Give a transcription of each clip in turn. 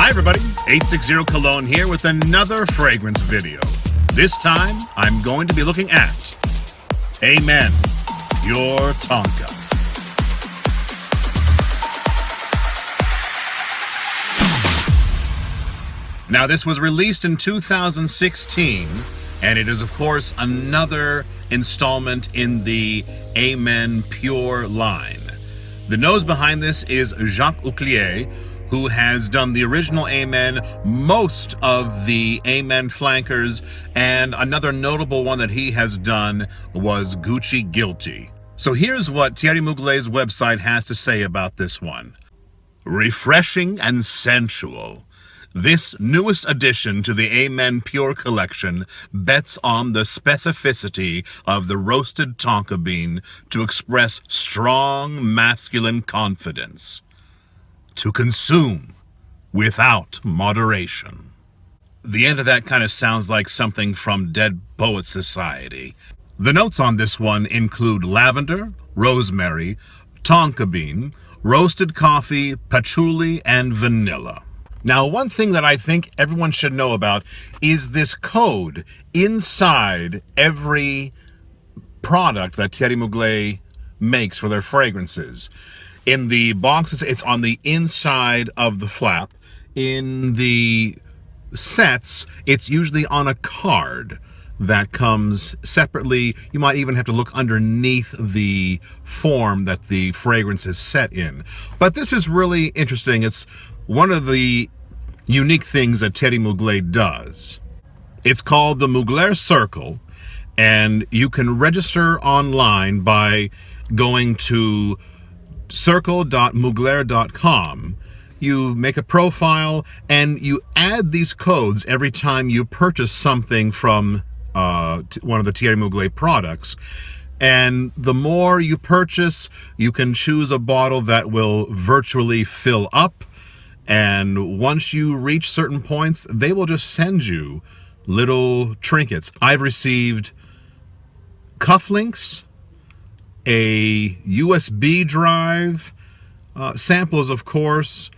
Hi everybody, 860 Cologne here with another fragrance video. This time, I'm going to be looking at Amen Pure Tonka. Now this was released in 2016, and it is of course another installment in the Amen Pure line. The nose behind this is Jacques Mugler, who has done the original Amen, most of the Amen flankers, and another notable one that he has done was Gucci Guilty. So here's what Thierry Mugler's website has to say about this one. Refreshing and sensual. This newest addition to the Amen Pure collection bets on the specificity of the roasted tonka bean to express strong masculine confidence. To consume without moderation. The end of that kind of sounds like something from Dead Poets Society. The notes on this one include lavender, rosemary, tonka bean, roasted coffee, patchouli, and vanilla. Now, one thing that I think everyone should know about is this code inside every product that Thierry Mugler makes for their fragrances. In the boxes, it's on the inside of the flap. In the sets, it's usually on a card that comes separately. You might even have to look underneath the form that the fragrance is set in. But this is really interesting. It's one of the unique things that Thierry Mugler does. It's called the Mugler Circle, and you can register online by going to circle.mugler.com. You make a profile and you add these codes every time you purchase something from one of the Thierry Mugler products. And the more you purchase, you can choose a bottle that will virtually fill up. And once you reach certain points, they will just send you little trinkets. I've received cufflinks, a USB drive, samples of course,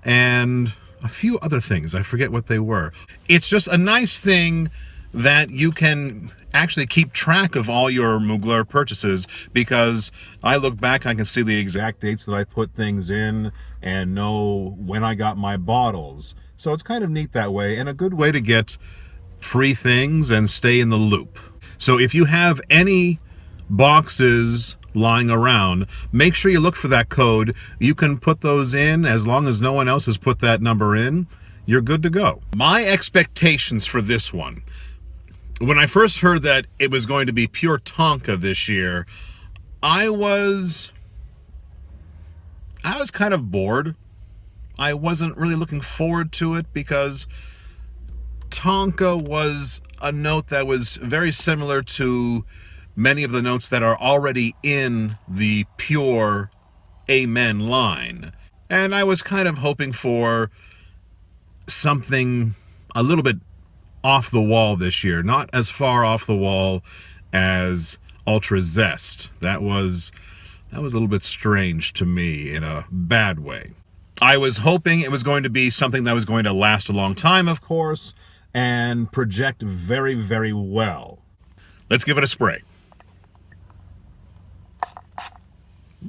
and a few other things. I forget what they were. It's just a nice thing that you can actually keep track of all your Mugler purchases, because I look back, I can see the exact dates that I put things in and know when I got my bottles. So it's kind of neat that way, and a good way to get free things and stay in the loop. So if you have any boxes lying around, make sure you look for that code. You can put those in as long as no one else has put that number in. You're good to go. My expectations for this one, when I first heard that it was going to be pure tonka this year, I was kind of bored. I wasn't really looking forward to it because tonka was a note that was very similar to many of the notes that are already in the pure Amen line. And I was kind of hoping for something a little bit off the wall this year. Not as far off the wall as Ultra Zest. That was a little bit strange to me in a bad way. I was hoping it was going to be something that was going to last a long time, of course, and project very, very well. Let's give it a spray.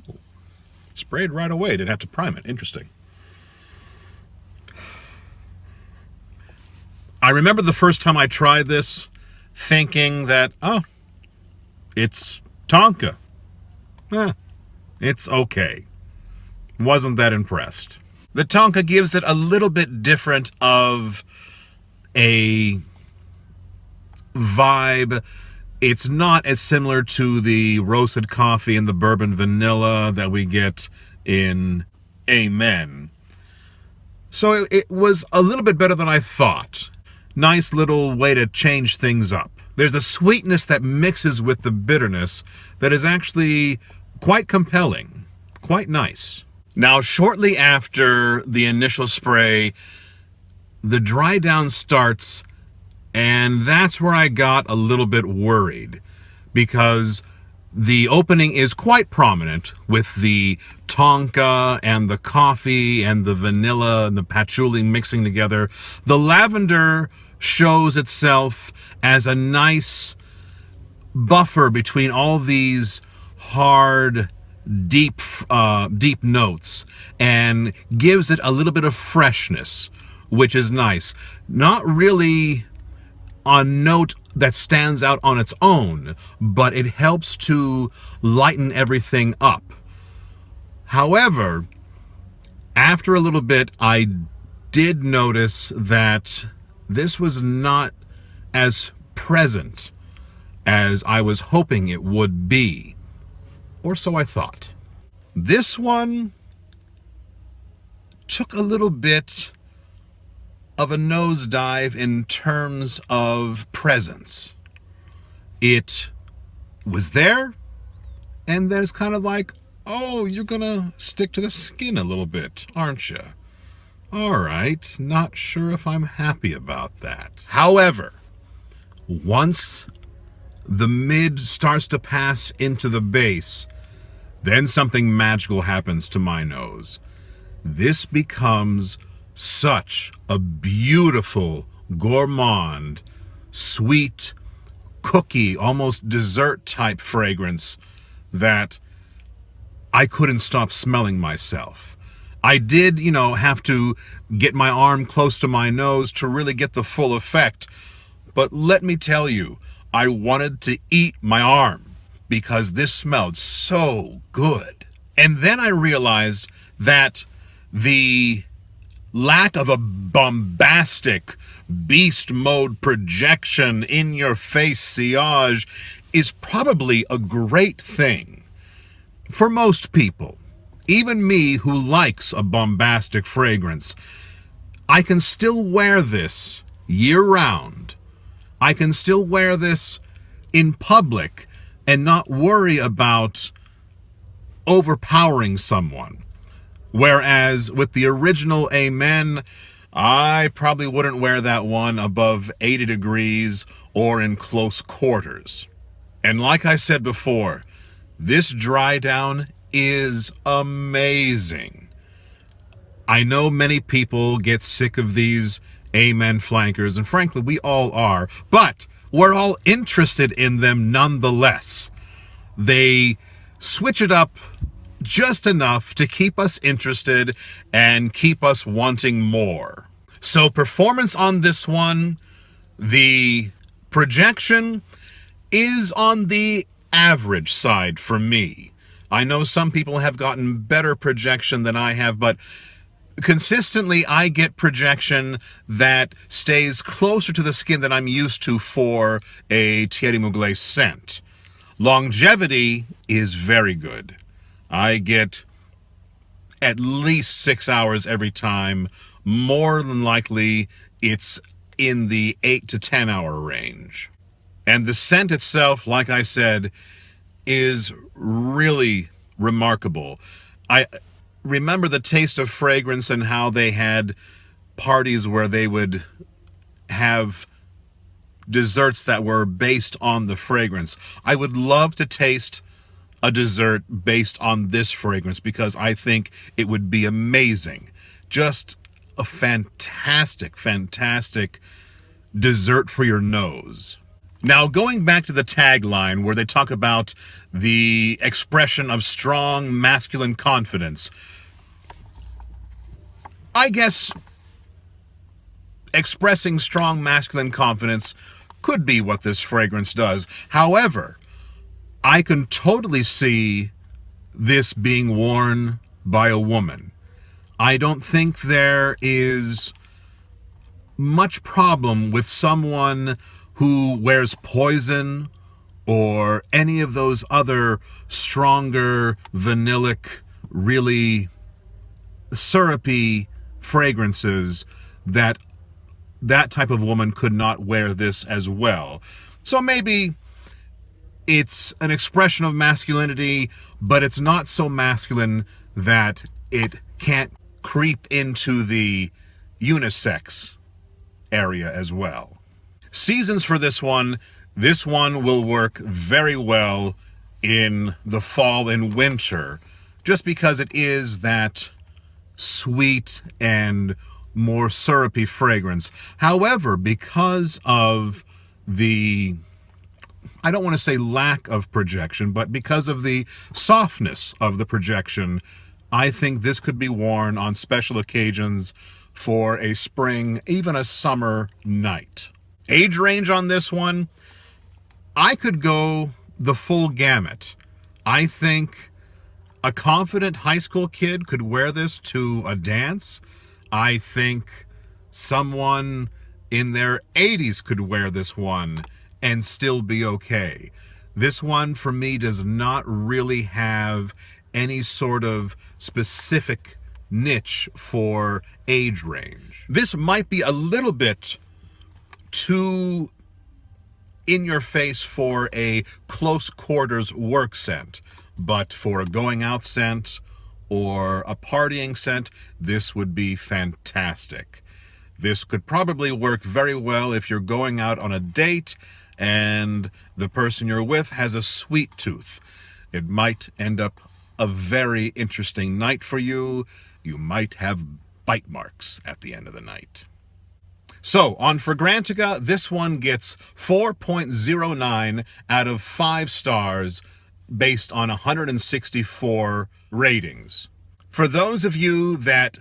Ooh. Sprayed right away. Didn't have to prime it. Interesting. I remember the first time I tried this thinking that, oh, it's tonka. It's okay. Wasn't that impressed. The tonka gives it a little bit different of a vibe. It's not as similar to the roasted coffee and the bourbon vanilla that we get in Amen. So it was a little bit better than I thought. Nice little way to change things up. There's a sweetness that mixes with the bitterness that is actually quite compelling, quite nice. Now, shortly after the initial spray, the dry down starts, and that's where I got a little bit worried, because The opening is quite prominent with the Tonka and the coffee and the vanilla and the patchouli mixing together. The lavender shows itself as a nice buffer between all these hard, deep notes and gives it a little bit of freshness, which is nice. Not really a note that stands out on its own, but it helps to lighten everything up. However, after a little bit, I did notice that this was not as present as I was hoping it would be, or so I thought. This one took a little bit of a nosedive in terms of presence. It was there, and then it's kind of like, oh, you're gonna stick to the skin a little bit, aren't you? All right, not sure if I'm happy about that. However, once the mid starts to pass into the bass, then something magical happens to my nose. This becomes such a beautiful, gourmand, sweet, cookie, almost dessert type fragrance that I couldn't stop smelling myself. I did, have to get my arm close to my nose to really get the full effect. But let me tell you, I wanted to eat my arm because this smelled so good. And then I realized that the lack of a bombastic beast mode projection in your face sillage is probably a great thing for most people. Even me, who likes a bombastic fragrance, I can still wear this year-round. I can still wear this in public and not worry about overpowering someone. Whereas with the original Amen, I probably wouldn't wear that one above 80 degrees or in close quarters. And like I said before, this dry down is amazing. I know many people get sick of these Amen flankers, and frankly, we all are, but we're all interested in them nonetheless. They switch it up just enough to keep us interested and keep us wanting more. So performance on this one, the projection is on the average side for me. I know some people have gotten better projection than I have, but consistently I get projection that stays closer to the skin than I'm used to for a Thierry Mugler scent. Longevity is very good. I get at least 6 hours every time. More than likely, it's in the 8 to 10 hour range. And the scent itself, like I said, is really remarkable. I remember the Taste of Fragrance and how they had parties where they would have desserts that were based on the fragrance. I would love to taste a dessert based on this fragrance because I think it would be amazing. Just a fantastic, fantastic dessert for your nose. Now, going back to the tagline where they talk about the expression of strong masculine confidence, I guess expressing strong masculine confidence could be what this fragrance does. However, I can totally see this being worn by a woman. I don't think there is much problem with someone who wears Poison or any of those other stronger, vanillic, really syrupy fragrances that type of woman could not wear this as well. So maybe it's an expression of masculinity, but it's not so masculine that it can't creep into the unisex area as well. Seasons for this one will work very well in the fall and winter, just because it is that sweet and more syrupy fragrance. However, because of the, I don't want to say lack of projection, but because of the softness of the projection, I think this could be worn on special occasions for a spring, even a summer night. Age range on this one, I could go the full gamut. I think a confident high school kid could wear this to a dance. I think someone in their 80s could wear this one and still be okay. This one, for me, does not really have any sort of specific niche for age range. This might be a little bit too in your face for a close quarters work scent, but for a going out scent or a partying scent, this would be fantastic. This could probably work very well if you're going out on a date and the person you're with has a sweet tooth. It might end up a very interesting night for you. You might have bite marks at the end of the night. So, on Fragrantica, this one gets 4.09 out of 5 stars based on 164 ratings. For those of you that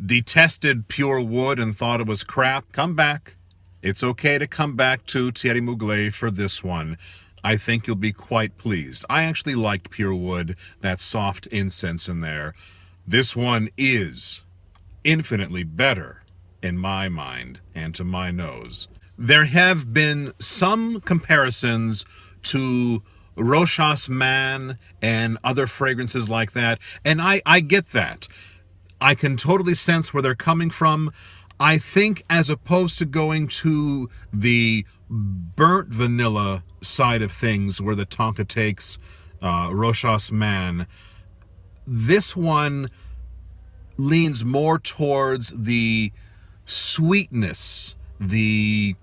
detested Pure Wood and thought it was crap, come back. It's okay to come back to Thierry Mugler for this one. I think you'll be quite pleased. I actually liked Pure Wood, that soft incense in there. This one is infinitely better in my mind and to my nose. There have been some comparisons to Rochas Man and other fragrances like that, and I get that. I can totally sense where they're coming from. I think as opposed to going to the burnt vanilla side of things where the Tonka takes Rochas Man, this one leans more towards the sweetness, the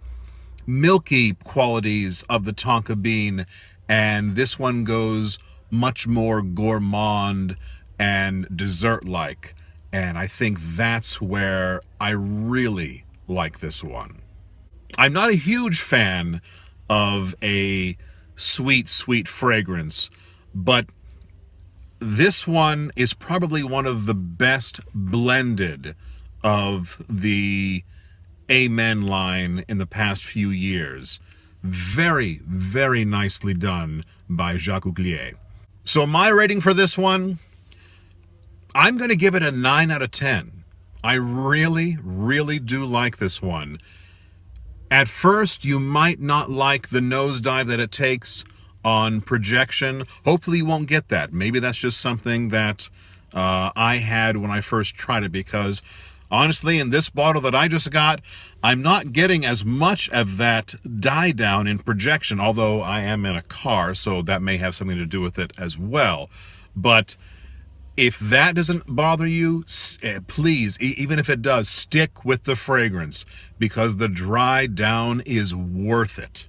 milky qualities of the Tonka bean, and this one goes much more gourmand and dessert-like, and I think that's where I really like this one. I'm not a huge fan of a sweet fragrance, but this one is probably one of the best blended of the Amen line in the past few years. Very, very nicely done by Jacques Huglier. So my rating for this one, I'm going to give it a 9 out of 10. I really, really do like this one. At first, you might not like the nosedive that it takes on projection. Hopefully you won't get that. Maybe that's just something that I had when I first tried it, because honestly, in this bottle that I just got, I'm not getting as much of that die down in projection, although I am in a car, so that may have something to do with it as well. But if that doesn't bother you, please, even if it does, stick with the fragrance, because the dry down is worth it.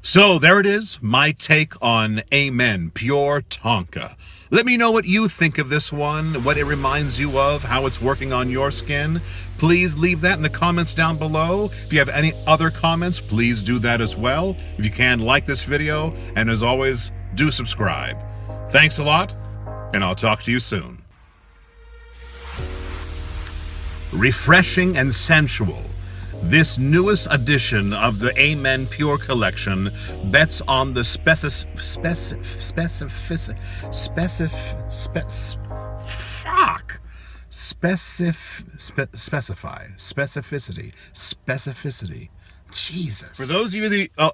So there it is, my take on Amen Pure Tonka. Let me know what you think of this one, what it reminds you of, how it's working on your skin. Please leave that in the comments down below. If you have any other comments, please do that as well. If you can, like this video, and as always, do subscribe. Thanks a lot, and I'll talk to you soon. Refreshing and sensual, this newest edition of the Amen Pure collection bets on the specificity Jesus. For those of you that